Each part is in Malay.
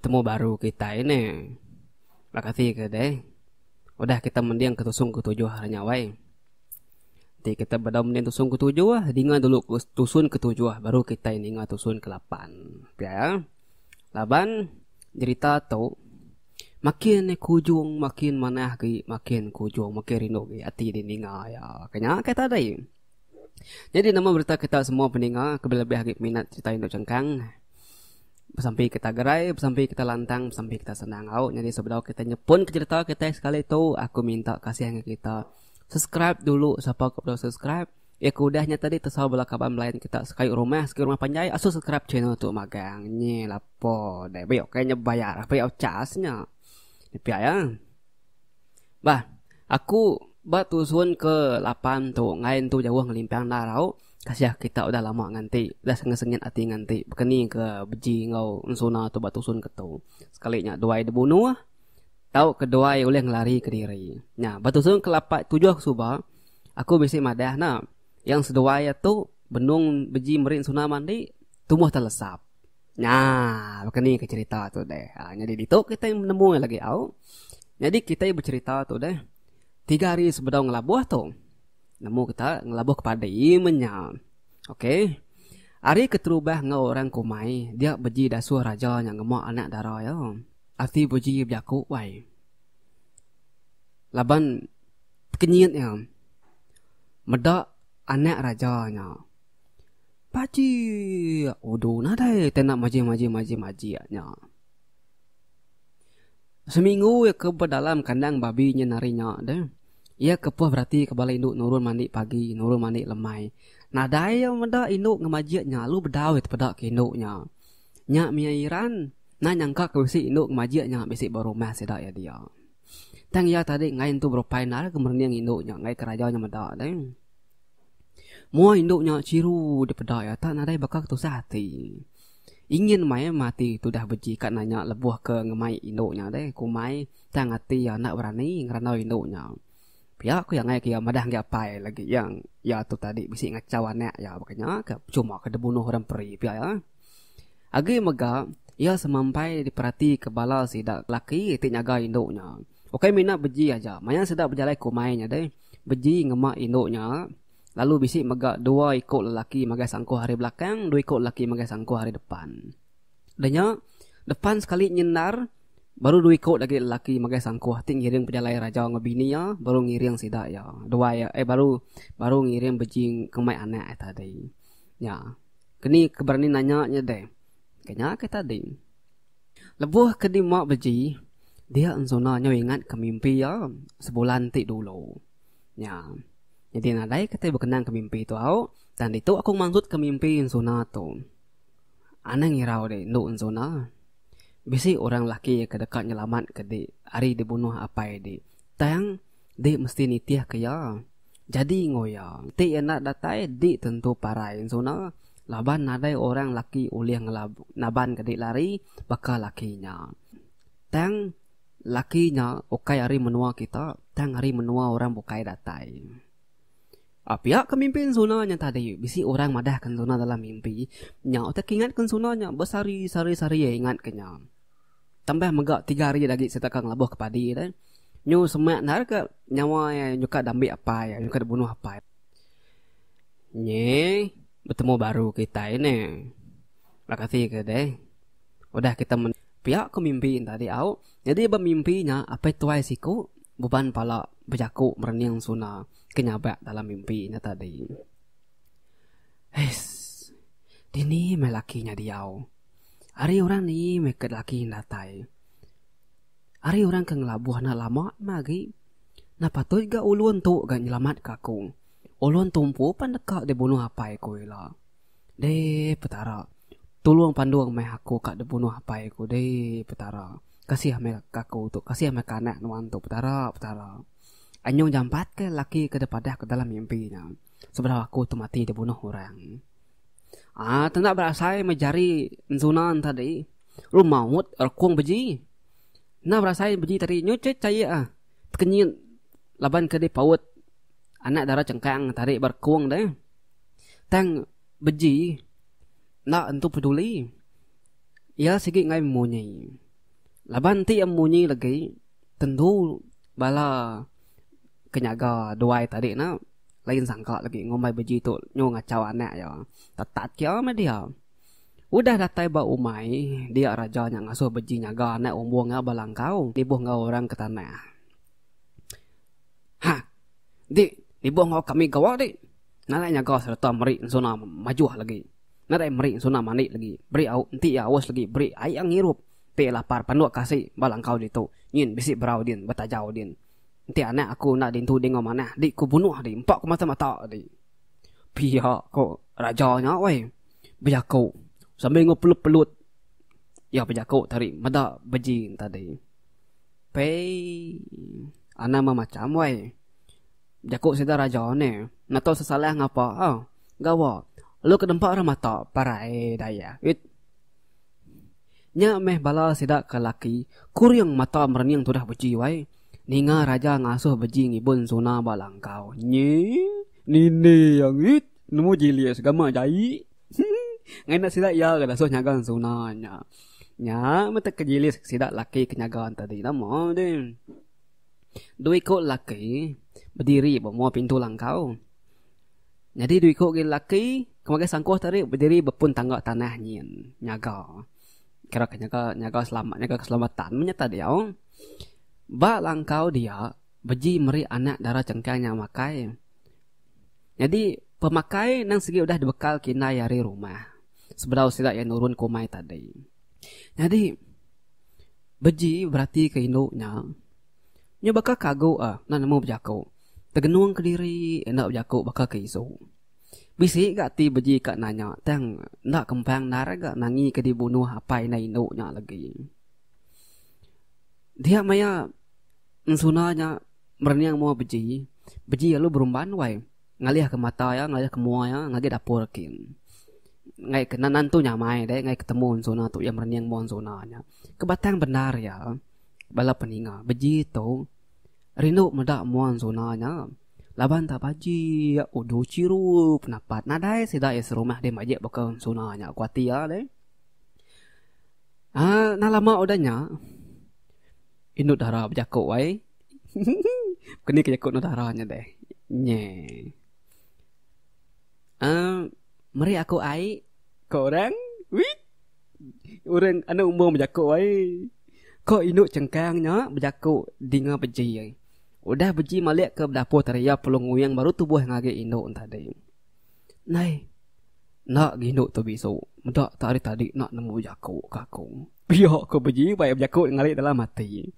bertemu baru kita ini. Makasih ke deh. Udah kita mendiang ke tusung ke-7 harinya wai. Nanti kita pada mendiang tusung ke-7 lah. Dinga dulu tusun ke-7 baru kita ini ingat tusun ke-8. Ya. Laban cerita tu makin kujung makin manah ki makin kujung makin rindu ki hati di ninga ya. Kanya kita dai. Jadi nama berita kita semua peninga lebih lagi minat cerita Indo Cengkang. Sampai kita gerai, sampai kita lantang, sampai kita senang. Jadi sebelum kita nyepun ke cerita kita sekali tu, aku minta kasih yang kita subscribe dulu. Siapa kau belum subscribe? Ya kudahnya tadi tersau belah kabar melayan kita sekali rumah panjai. Asu subscribe channel tu magang. Nye lapo deh. Bayok kayaknya bayar. Bayok casnya. Ini ya. Bah, aku tusun ke 8 tu. Ngain tu jauh ngelimpiang narau. Kasih kita udah lama nganti, udah sengit hati nganti. Bekeni ke beji ngau unsuna tu batusun ke tu. Sekalinya dua dibunuh, tahu kedua oleh ngelari ke diri. Nah, batusun ke 8 7 suba, aku bisi madah nah. Yang sedua tu benung beji merin suna mandi tumbuh terlesap. Nah, bekeni ke cerita tu deh. Jadi di tu kita yang menemu lagi au. Jadi kita bercerita tu deh. 3 hari sebelum ngelabuh tu. Nemu kita ngelabuh kepada imannya. Okey. Hari keterubah ngau orang kumai. Dia beji dasuh raja yang ngemak anak darah ya. Arti beji berjaku wai. Laban kenyit ya. Medak anak rajanya. Paji. Udu nadai. Tenak maji nya. Seminggu ya ke dalam kandang babinya narinya deh. Ia kepuh berarti kebala induk nurun mandi pagi, nurun mandi lemai. Nah daya menda induk ngemajiatnya, lu berdawit pada ke induknya. Nyak miairan, nah nyangka ke besi induk ngemajiatnya, besi baru mas sedak ya dia. Tang ya tadi ngain tu berupai nara kemerniang induknya, ngai kerajanya meda deh. Mua induknya ciru di peda ya, tak nadai bakal tu sehati. Ingin mai mati tu dah beji kat nanya lebuh ke ngemai induknya deh, kumai tang hati ya nak berani ngeranau induknya. Ya aku yang ngai kia madah ngai apa lagi yang ya tu tadi bisi ngacau anak ya makanya cuma kena bunuh orang peri ya. Agi mega ia semampai diperhati kebala sidak laki ti nyaga induknya. Okey mina beji aja. Maya sedak berjalan kumainya deh. Beji ngemak induknya. Lalu bisi mega 2 ikut lelaki magai sangku hari belakang, 2 ikut lelaki magai sangku hari depan. Danya depan sekali nyenar baru 2 ikut lagi lelaki magai sangkuh ting ngiring penjalai raja ngebini ya baru ngiring sidak ya 2 ya baru ngiring bejing kemai anak tadi ya kini keberani nanya nya deh kayaknya ke tadi lebuh ke di mak beji dia ensona nya ingat ke mimpi ya sebulan ti dulu ya jadi nadai kata berkenang ke mimpi tu au dan itu aku maksud ke mimpi ensona tu anang ngirau deh nu ensona bisi orang laki ke dekat nyelamat ke di hari dibunuh apa di tang di mesti nitiah ke ya jadi ngoya ti enak datai di tentu parai sona laban nadai orang laki ulih ngelab naban ke di lari bakal lakinya tang lakinya okai hari menua kita tang hari menua orang bukai datai pihak kemimpin sunanya tadi bisi orang madah kan suna dalam mimpi nya otak ingat kan sunanya besari sari ya ingat kenya tambah megak 3 hari lagi saya takkan labuh kepadi dan nyu semak nar ke nyawa yang nyuka dambi apa ya nyuka dibunuh apa nye bertemu baru kita ini makasih ke deh udah kita pihak kemimpin tadi au jadi bermimpinya apa itu siku beban pala berjaku mereniang suna kenyabak dalam mimpinya tadi. Dini melakinya diau. Hari orang ni meket laki datai. Hari orang ke ngelabuh na lama magi. Na patut ga ulun tu ga nyelamat kaku. Ulun tumpu pandeka dibunuh apa ko ila. De petara. Tolong panduang mai aku kak dibunuh apa ko de petara. Kasih mai kaku tu, kasih mai kanak nuan tu petara. Anyong jampat ke laki ke depadah ke dalam mimpinya. Sebenarnya aku tu mati dibunuh orang. Tanda berasai menjari ensunan tadi. Lu maut erkuang beji. Na berasai beji tadi nyucet caya Kenyin laban ke di paut. Anak darah cengkang tadi berkuang deh. Tang beji. Na entu peduli. Ia sikit ngai munyai. Laban ti yang munyi lagi tentu bala kenyaga duai tadi na lain sangka lagi ngomai beji tu nyo ngacau anak ya. Tatat kia me dia. Udah datai ba umai dia raja yang ngasuh beji nyaga anak umbuang nga balangkau dibuh nga orang ke tanah. Ha. Dibuh nga kami gawa di. Nalai nyaga serta meri zona majuh lagi. Nalai meri zona manik lagi. Beri au enti awas lagi beri ai ang hirup. Te lapar panuk kasih balangkau ditu. Nyin bisi berau din batajau din. Nanti anak aku nak dintu dengan mana. Dik ku bunuh di. Empak ku mata-mata di. Pihak ko rajanya weh. Berjakuk. Sambil ngepelut-pelut. Ya berjakuk tadi. Mada beji tadi. Pei. Anak macam weh. Berjakuk sida raja ni. Nak tahu sesalah ngapa. Gawa. Lu ke tempat orang mata. Parai daya. Nya meh bala sidak ke laki kuryang mata mereniang tu dah beji wai ninga raja ngasuh beji ngibun suna balangkau nye nini yang nemu jilias gama jai ngai nak sidak ya kada so nyagang suna nya mete ke jilis sidak laki kenyagaan tadi nama de dua ikut laki berdiri bawa pintu langkau jadi dua ikut laki kemagai sangkuh tadi berdiri bepun tangga tanah nyin nyaga kira nyaga selamat nyaga keselamatan menyata dia ba langkau dia beji meri anak darah cengkangnya makai jadi pemakai nang segi udah dibekal kina yari rumah sebedau sidak yang nurun kumai tadi jadi beji berarti ke induknya nya bakal kagu nan nemu berjaku tegenuang ke diri enak berjaku bakal ke isu bisi gak ti beji kat nanya tang nak kempang naraga nangi ke dibunuh apa ina induknya lagi dia maya sunanya merniang mau beji lu berumban wai ngalih ke mata ya ngalih ke mua ya ngagi dapur kin ngai kenanan tu nyamai deh ngai ketemu suna tu yang merniang mau sunanya kebatang benar ya bala peninga beji tu rindu medak mau sunanya laban tak baji udu ciru penapat nadai sida es rumah dia majek bakal sunanya kuati ya deh na lama udahnya induk darah berjakuk wai kini kejakuk no darahnya deh nye meri aku ai kau orang orang anak umur berjakuk wai kau induk cengkangnya berjakuk dinga beji udah beji malik ke dapur teriak pelung uyang baru tubuh ngage induk tadi. Nai. Nak ginduk tu bisu. Mendak tadi nak nemu jakuk kakung. Biar ke beji baik jakuk ngalik dalam mati.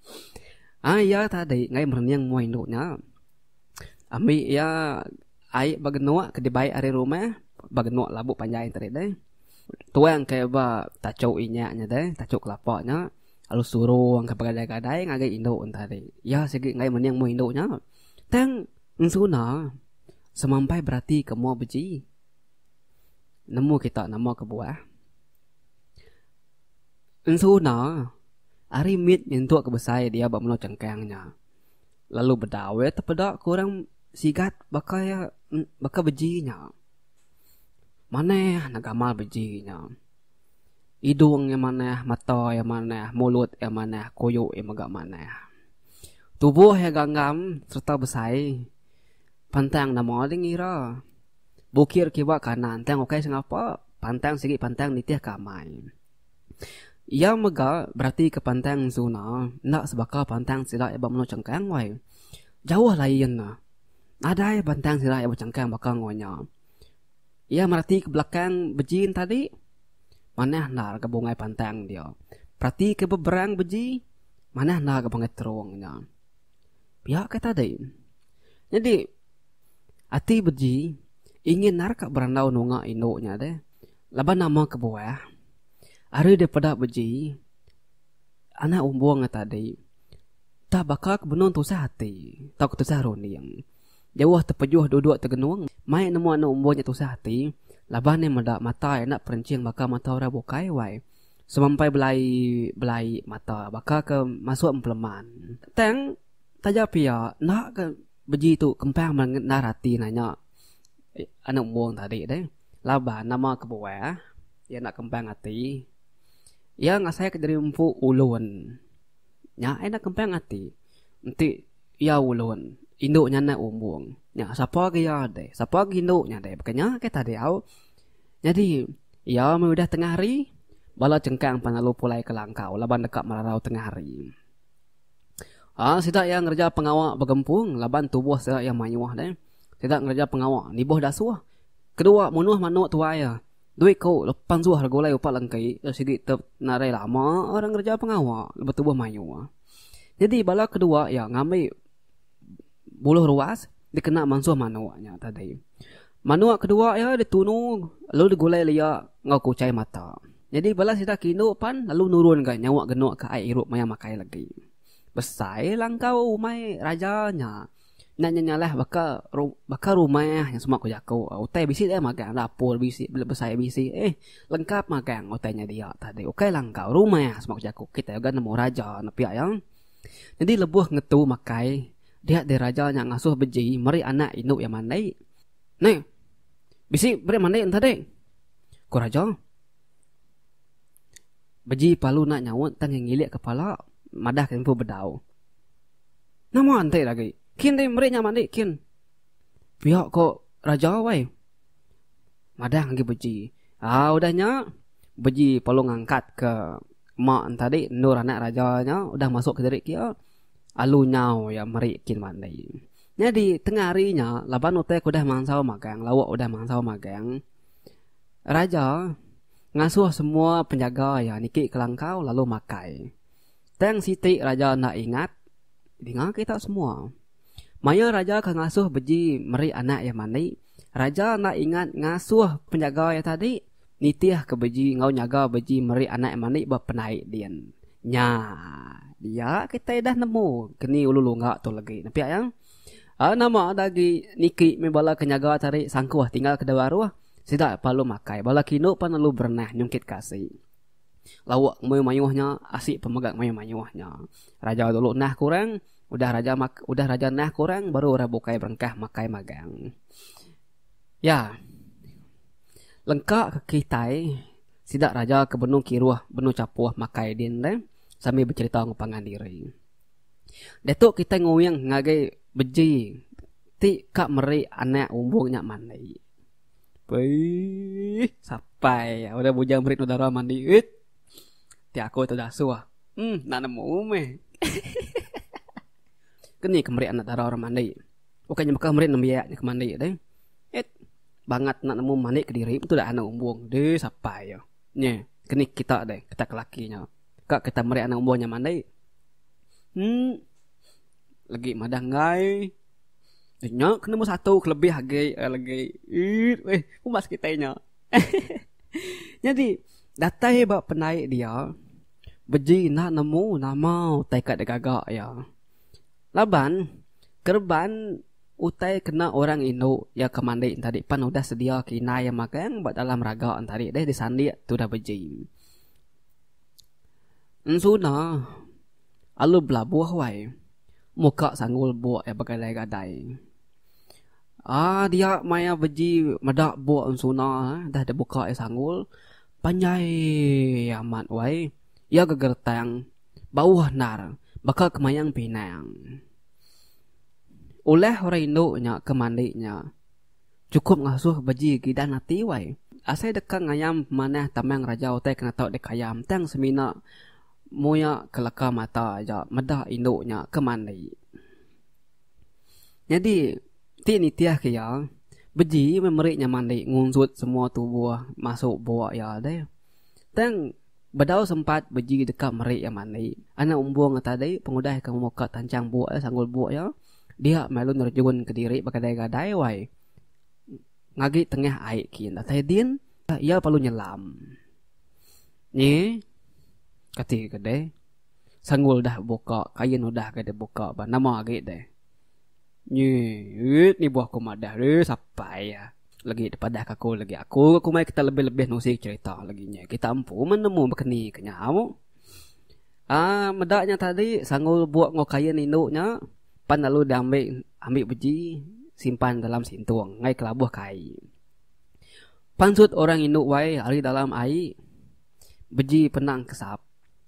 Ya tadi ngai mereniang mu induknya. Ami ya ai bagenua ke dibai are rumah, bagenua labuk panjang tadi deh. Tuang ke ba tacuk inyaknya deh, tacuk kelapanya. Lalu suruh ang kapagadai-gadai ngagai induk tadi. Ya segi ngai meniang mu induknya. Tang suna semampai berarti ke mu beji. Nemu kita nama ke buah. Suna ari mit nyentuk ke besai dia bak meno cengkangnya. Lalu berdawe tepedak kurang sigat bakal bejinya. Mana nagamal bejinya. Hidung yang mana, mata yang mana, mulut yang mana, koyok yang agak mana. Tubuh yang ganggam serta besai. Pantang nama dia ngira. Bukir kiba kanan, tang okai sengapa? Pantang segi pantang nitih kamai. Ia mega berarti ke pantang zona. Nak sebaka pantang sila eba meno cengkang wai. Jauh lain na. Ada yang pantang sila eba cengkang bakal ngonya. Ia berarti ke belakang bejin tadi. Mana nak ke bungai pantang dia. Berarti ke beberang beji. Mana nak ke bungai terungnya. Pihak ke tadi. Jadi hati beji ingin narka berandau nunga induknya deh. Laban nama ke buah. Hari daripada beji. Anak umbuang tadi. Tak bakal kebenun tusah hati. Tak tusah roniang. Jauh terpejuh duduk tergenuang. Mai nemu anak umbuangnya tusah hati. Laban ni mendak mata nak perencing bakal mata orang bukai wai. Semampai belai mata bakal ke masuk empleman. Tang tajap ya nak ke beji tu kempang menarati nanya anak umbuang tadi deh. Laban nama ke buah. Ya nak kempang hati. Ya ngasai ke dari empuk ulun. nya enak kempang ati nanti ya ulun induknya na umbung nya sapa ge ya de sapa ge induknya de makanya kita diau jadi ya udah tengah hari bala cengkang panalu pulai ke langkau laban dekat mararau tengah hari sidak yang ngerja pengawak bergempung laban tubuh sidak yang manyuah deh sidak ngerja pengawak nibuh dasuah kedua munuh manuk tuaya duit kau lepan suah golai upak lengkai sigi tep narai lama orang kerja pengawal bertubuh mayu. Jadi bala kedua ya ngambil buluh ruas dikena mansuh manuaknya tadi. Manuak kedua ya ditunu lalu digulai lia ngau kucai mata. Jadi bala sida kino pan lalu nurun kan nyawa genuk ke air irup maya makai lagi. Besai langkau umai rajanya. Nanya lah bakal rumah yang semua aku jago. Utai bisi dia magang dapur bisi besar bisi. Lengkap magang utainya dia tadi. Oke langkau rumah semua aku jago. Kita juga nemu raja napi ayang. Jadi lebuh ngetu makai dia de raja yang ngasuh beji mari anak induk yang mandai. Nih. Bisi beri mandai tadi. Ku raja. Beji palu nak nyawut tang yang ngilik kepala madah kempu bedau. Nama ante lagi. Kin deh mereka mandi kin. Pihak kok raja wai. Madah lagi beji. Udahnya beji perlu ngangkat ke mak tadi nur anak rajanya udah masuk ke diri kia. Alu nyau ya meri kin mandi. Jadi tengah harinya laban utai udah mangsau magang, lawak udah mangsau magang. Raja ngasuh semua penjaga ya niki kelangkau lalu makai. Teng siti raja nak ingat dengar kita semua. Maya raja ke ngasuh beji meri anak yang mandi. Raja nak ingat ngasuh penjaga yang tadi. Nitiah ke beji ngau nyaga beji meri anak yang mandi berpenaik dian. Nya, dia kita dah nemu. Kini ulu ngak tu lagi. Nampak yang? Nama lagi niki membala kenyaga cari sangkuah tinggal ke dawaruah. Sidak palu makai. Bala kino pan lalu bernah nyungkit kasih. Lawak mayuh-mayuhnya asik pemegang mayuh-mayuhnya. Raja dulu nah kurang. Udah raja nah kurang baru ora bukai berengkah makai magang. Ya. Lengkap ke kitai sidak raja ke benung kiruah benung capuah makai din deh sambil bercerita ngupangan diri. Datuk kita nguyang ngagai beji ti kak meri anak umbungnya mandi. Wih, sampai udah bujang merit udara mandi. Ti aku itu dah suah. Nak nemu meh. Kini kemeri anak darah orang mandi. Bukannya bakal meri nembiaknya ke mandi deh. Banget nak nemu mandi ke diri itu dah anak umbung. Deh sampai ya. Nye, kini kita deh, kita kelakinya. Kak kita meri anak umbungnya mandi. Lagi madangai. Nya kena satu kelebih lagi. Umas kitanya. Jadi datai bak penaik dia. Beji nak nemu nama taikat degagak ya. Laban kerban utai kena orang Indo ya kemandi tadi pan udah sedia kina yang makan buat dalam raga tadi deh disandi tu dah beji. Ensuna alu belabuh wai. Muka sanggul buat ya bagai-gadai. Dia maya beji medak buat ensuna dah ada buka sanggul panjai amat wai. Ya gegertang bawah nar bakal kemayang pinang. Oleh orang Indo nya kemandinya cukup ngasuh beji gidan hati wai. Asai dekat ngayam maneh tamang raja utai kena tau dek ayam tang semina moya kelaka mata aja medah Indo nya kemandi. Jadi ti nitiah kia beji memeriknya mandi ngunsut semua tubuh masuk bawa ya deh. Tang bedau sempat beji dekat merik yang mandi. Anak umbung tadi pengudah ke muka tancang buak sanggul buak ya. Dia melu nerjun ke diri bagadai-gadai wai. Ngagi tengah air kin. Tadi din ia perlu nyelam. Ni kati gede. Sanggul dah buka, kain udah gede buka. Ba nama agi deh. Ni buah kumadah deh sampai ya. Lagi daripada aku lagi aku mai kita lebih-lebih nusi cerita lagi nya. Kita ampu menemu bekeni kenyamu. Medaknya tadi sanggul buat ngokayen induknya pan lalu ambil beji simpan dalam sintung ngai kelabuh kai. Pansut orang induk wai hari dalam air beji penang kesap.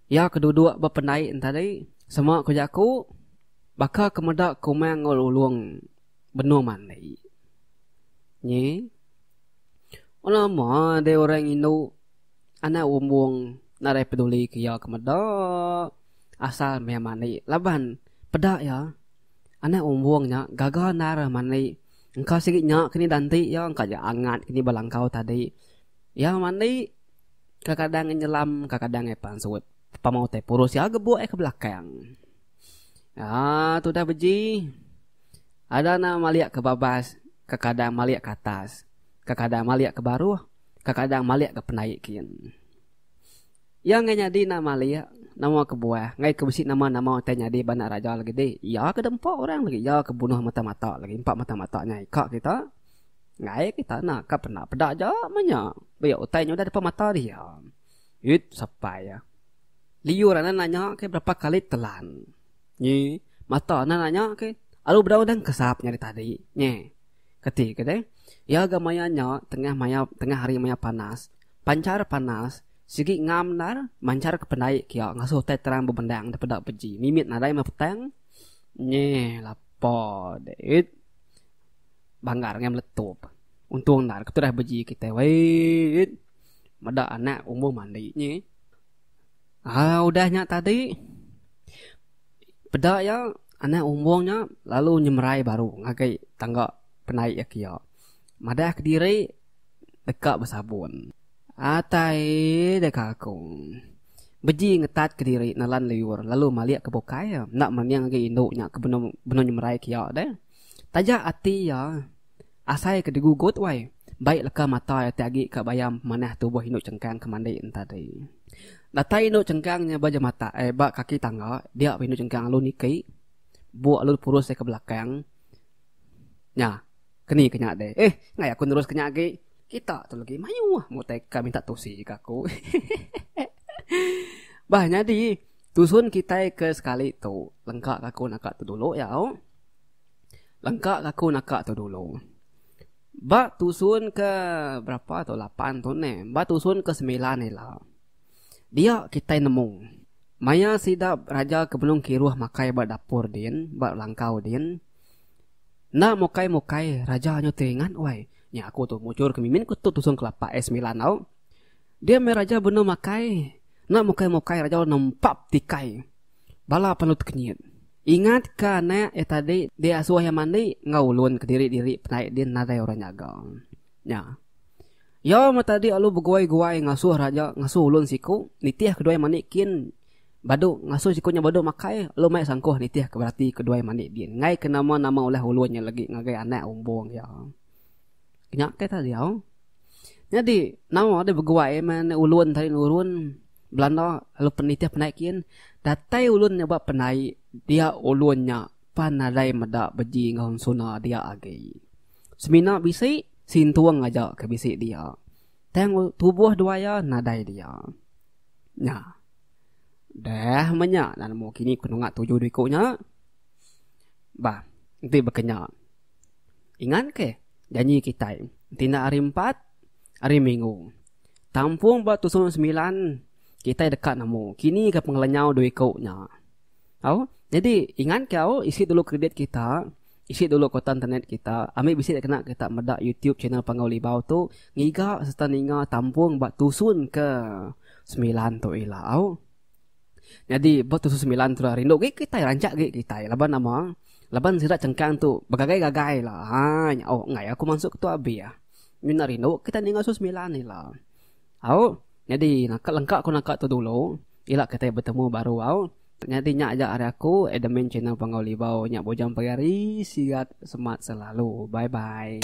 Ya kedua-dua berpenai tadi Semua kerjaku bakal kemedak kumang ngulung benua mani. Nye. Lama ada orang Indo anak umbung narai peduli kia kemedak asal mea mani. Laban pedak ya. Anak umbungnya gagal nara mani. Engkau sikitnya kini danti ya engkau ja angat kini balangkau tadi. Ya mani kadang nyelam kadang pansut. Pamau teh purus ya gebuak ke belakang. Ya tu dah beji. Ada na maliak ke babas, kadang maliak ke atas. Kadang maliak ke baru, kadang maliak ke penaik kian. Yang nyadi na maliak, nama ke buah, ngai ke besi nama teh nyadi bana raja lagi deh. Ya ke dempak orang lagi, ya ke bunuh mata-mata lagi, 4 mata-matanya ikak kita. Ngai kita nak ke pernah pedak aja banyak. Biar utainya udah depan mata dia. It sampai ya. Liur anak nanya ke berapa kali telan. Ni mata anak nanya ke alu berapa dan kesap nyari tadi. Nye. Ketika deh. Ya gamayanya tengah hari maya panas. Pancar panas. Sigi ngam nar mancar ke pendai kia ngasuh teh terang bebendang daripada beji. Mimit nadai mapetang. Nye lapo deh. Banggar ngam letup. Untung nar ketudah beji kita wait. Mada anak umur mandi nye. Udahnya tadi. Pedak ya anak umurnya lalu nyemerai baru ngagai tangga penaik ya kia. Madah ke diri dekat bersabun. Atai dekat akung. Beji ngetat ke diri nalan liur lalu maliak ke bokai ya. Nak maniang ngagai induknya ke benar nyemerai kia deh. Tajak hati ya. Asai ke digugut wai. Baik leka mata ya tiagi ke bayam manah tubuh induk cengkang ke mandi tadi. Datai induk cengkangnya baja mata bak kaki tangga dia induk cengkang lu niki. Buat lu purus ke belakang. Nya, keni kenyak deh. Ngai aku terus kenyak ge. Kita tu lagi mayu mau teka minta tusi ke aku. Bah jadi tusun kita ke sekali tu. Lengkak aku nakak tu dulu ya. Lengkak aku nakak tu dulu. Ba tusun ke berapa tu 8 tu ne. Ba tusun ke 9 ni lah. Dia kita nemu. Maya sidap raja kebelum kiruh makai ba dapur din, ba langkau din. Na mokai raja nyo teringat wai. Nya aku tu mucur ke mimin ku tu tusun kelapa S9 au. Dia me raja beno makai. Na mokai raja nempap tikai. Bala panut kenyit. Ingat ka na tadi dia asuh yang mandi ngaulun ke diri penaik din nadai orang jaga. Nya. Ya tadi alu beguai-guai ngasuh raja ngasuh ulun siku nitiah kedua yang manikin badu ngasuh sikunya badu makai lu mai sangkuh nitiah ke berarti kedua yang mani din ngai ke nama oleh ulunnya lagi ngagai anak umbung ya. Kenyak ke tadi ya. Jadi nama ada beguai man ulun tadi urun Belanda lalu penitiah penaikin datai ulun nyoba penai dia ulunnya panadai medak beji ngahun suna dia agi. Semina bisi sintuang aja ke bisi dia. Teng tubuh dua ya nadai dia. Nya. Dah menyak dan mau kini kunungat 7 duikunya. Bah, nanti berkenyak. Ingat ke? Janji kita. Tina hari 4, hari Minggu. Tampung buat tusun 9, kita dekat namu. Kini ke pengelenyau duikunya. Tahu? Jadi ingat kau isi dulu kredit kita. Isi dulu kota internet kita. Ambil bisi kena kita medak YouTube channel Pangau Libau tu. Ngiga serta ninga tampung buat tusun ke 9 tu ilau. Jadi buat tusun 9 tu rindu kita rancak kita. Laban nama. Laban sirat cengkang tu. Bagagai-gagai lah. Ngai aku masuk ke tu abi ya. Mina rindu kita ninga tusun 9 ni lah. Jadi lengkap aku nakak tu dulu. Ila kita bertemu baru Jadi nyak ajak hari aku admin channel Pangau Libau. Nyak bojang pagari sigat semat selalu. Bye bye.